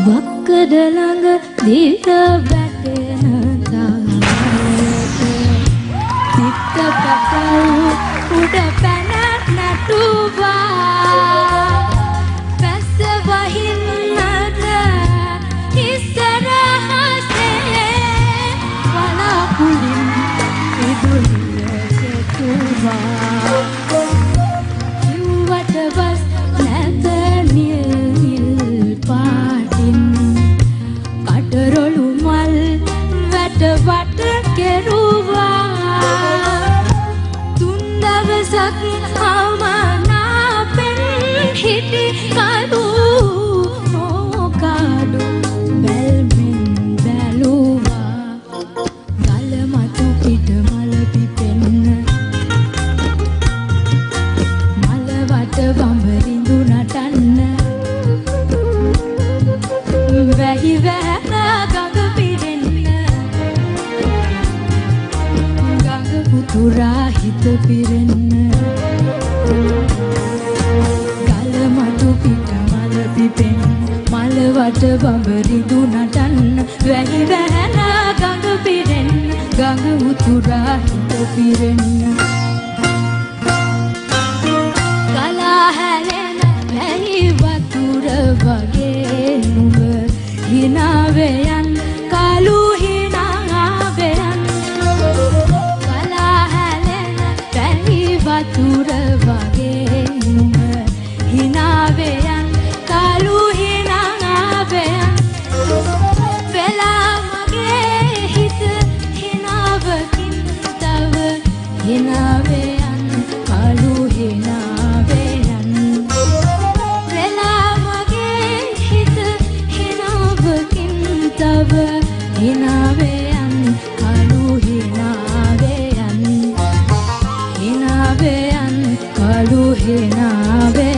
වක්කඩ ළඟ දිව වැටෙන තාලයට සිත පටව් උඩ පැන නටුවා පැස වහින්නට ඉස්සරහසේ වලාකුලින් ඉදුලිය සෙතුවා කිව්වට බස් නැත නිල් පාටින් කටරොළු මල් වැට කෙරුවා තුන් දවසක් අමනාපෙන් හිටි කඩු මොකාඩු බැල්මෙන් බැලුවා ගල මතු පිට මල පිපෙන්න මල වට බඹරිඳු නටන්න වැහි වැහැන ගඟ පිරෙන්න ගඟ පුතුරා හිත පිරෙන්න ගල මතු පිට මල පිපෙන්න මල වට බඹරිඳු නටන්න වැහි වැහැන ගඟ පිරෙන්න ගඟ පුතුරා හිත පිරෙන්න ගලා හැලෙන වැහි වතුර වගේ නුඹ හිනාවෙයන් කලු හිනාවෙයන් ගලා හැලෙන වැහි වතුර වගේ නුඹ හිනාවෙයන් කලු හිනාවෙයන් වෙලා මගේ හිත හිනාවකින් තව හිනාවෙයන් කලු හිනාවෙයන් වෙලා මගේ හිත හිනාවකින් තව හිනාවෙයන් කලු හිනාවෙයන් හිනාවෙයන් කලු හිනාවෙයන්